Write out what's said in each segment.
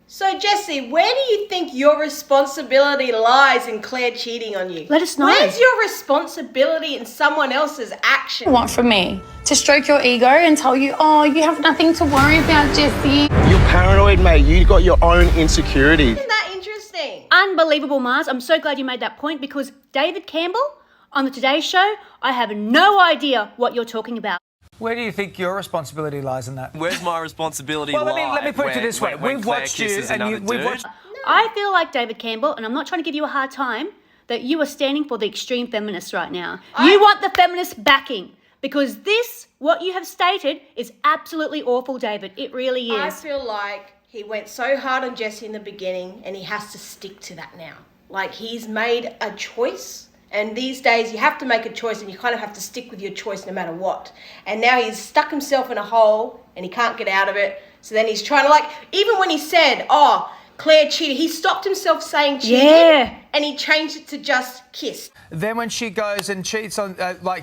So, Jessie, where do you think your responsibility lies in Claire cheating on you? Let us know. Where's your responsibility in someone else's action? Want from me to stroke your ego and tell you, oh, you have nothing to worry about, Jessie. You're paranoid, mate. You got your own insecurities. Isn't that interesting? Unbelievable, Mars. I'm so glad you made that point because David Campbell on the Today Show, I have no idea what you're talking about. Where do you think your responsibility lies in that? Where's my responsibility Well, lie? let me put it this way. When We've Claire watched you kisses and another we've dude? watched... I feel like David Campbell, and I'm not trying to give you a hard time, that you are standing for the extreme feminists right now. You want the feminist backing because this, what you have stated, is absolutely awful, David. It really is. I feel like he went so hard on Jessie in the beginning and he has to stick to that now. Like, he's made a choice. And these days you have to make a choice and you kind of have to stick with your choice no matter what. And now he's stuck himself in a hole and he can't get out of it. So then he's trying to, like, even when he said, oh, Claire cheated, he stopped himself saying cheated. Yeah. And he changed it to just kissed. Then when she goes and cheats on,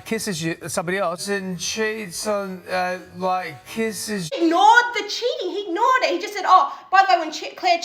kisses somebody else and cheats on, kisses... He ignored the cheating. He ignored it. He just said, oh, by the way, when Claire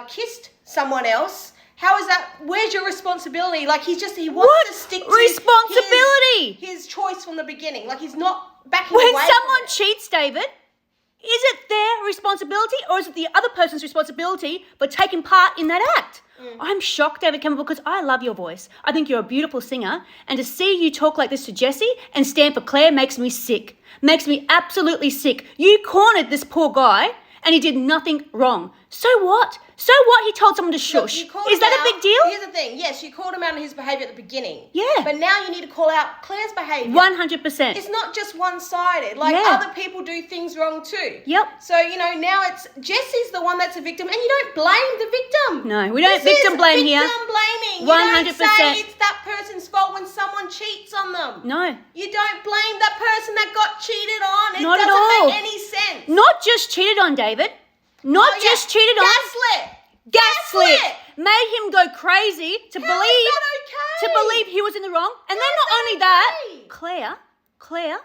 kissed someone else, how is that? Where's your responsibility? Like, he wants to stick to responsibility? His choice from the beginning. Like, he's not backing When away from someone it. cheats, David, is it their responsibility or is it the other person's responsibility for taking part in that act? I'm shocked, David Campbell, because I love your voice. I think you're a beautiful singer, and to see you talk like this to Jessie and stand for Claire makes me sick. Makes me absolutely sick. You cornered this poor guy, and he did nothing wrong. So what? So what? He told someone to shush. Look, Is that a big deal? Here's the thing. Yes, you called him out on his behaviour at the beginning. Yeah. But now you need to call out Claire's behaviour. 100%. It's not just one-sided. Like, Yeah. other people do things wrong too. Yep. So, now it's Jessie's the one that's a victim, and you don't blame the victim. No, we don't This victim is blame here. victim blaming. 100%. You don't say it's that person's fault when someone cheats on them. No. You don't blame that person that got cheated on. It Not at doesn't all. make any sense. Not just cheated on, David. Not Oh, yeah. just cheated on. Gaslit. Made him go crazy to How believe is that okay? to believe he was in the wrong. And then How is not that only that, okay? Claire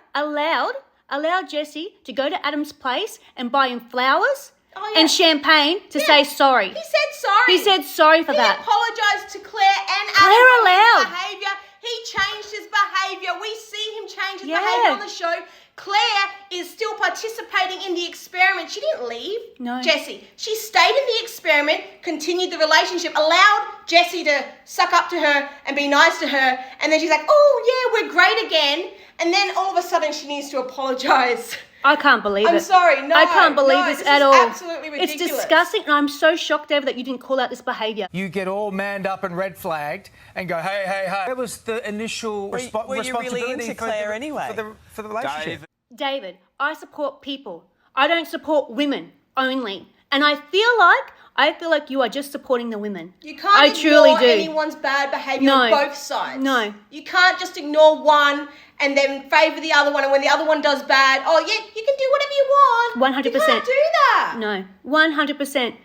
allowed Jessie to go to Adam's place and buy him flowers Oh, yeah. and champagne to say sorry. He said sorry. He said sorry for He that. apologised to Claire and Claire Adam for allowed. his behaviour. He changed his behaviour. We see him change his Yeah. behaviour on the show. Claire is still participating in the experiment. She didn't leave. No. Jessie. She stayed in the experiment, continued the relationship, allowed Jessie to suck up to her and be nice to her. And then she's like, oh, yeah, we're great again. And then all of a sudden she needs to apologise. I can't believe it. I'm sorry, no. I can't believe this this at is all. absolutely ridiculous. It's disgusting, and I'm so shocked, David, that you didn't call out this behaviour. You get all manned up and red flagged and go, hey, hey, hey. That was the initial Were you really responsibility into Claire anyway? for the relationship. David, I support people. I don't support women only. And I feel like you are just supporting the women. You can't I ignore truly do. anyone's bad behaviour on both sides. No. You can't just ignore one and then favour the other one, and when the other one does bad, oh yeah, you can do whatever you want. 100%. You can't do that. No, 100%.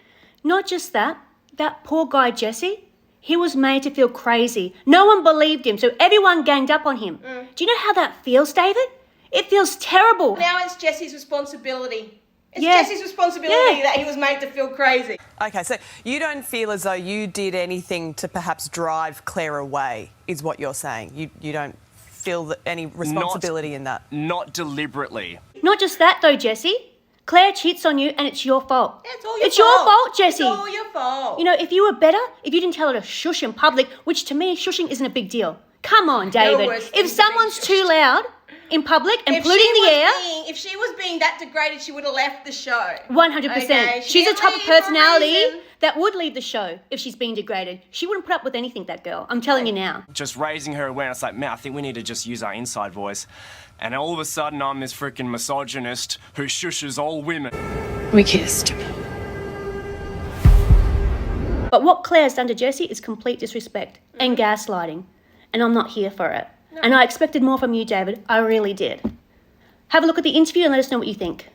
Not just that, that poor guy Jesse, he was made to feel crazy. No one believed him, so everyone ganged up on him. Do you know how that feels, David? It feels terrible. Now it's Jesse's responsibility. It's Yeah. Jesse's responsibility Yeah. that he was made to feel crazy. Okay, so you don't feel as though you did anything to perhaps drive Claire away, is what you're saying. You don't feel that any responsibility in that. Not deliberately. Not just that though, Jesse. Claire cheats on you and it's your fault. Yeah, it's all your It's fault. your fault, Jessie. It's all your fault. If you were better, if you didn't tell her to shush in public, which to me, shushing isn't a big deal. Come on, David. worse thing If to be someone's too shushed. loud in public and If polluting she the air, if she was being that degraded, she would have left the show. 100%. Okay, she She's a didn't type of leave for a personality reason. that would leave the show if she's being degraded. She wouldn't put up with anything, that girl. I'm telling you now. Just raising her awareness, like, man, I think we need to just use our inside voice. And all of a sudden, I'm this freaking misogynist who shushes all women. We kissed. But what Claire's done to Jessie is complete disrespect and gaslighting. And I'm not here for it. And I expected more from you, David. I really did. Have a look at the interview and let us know what you think.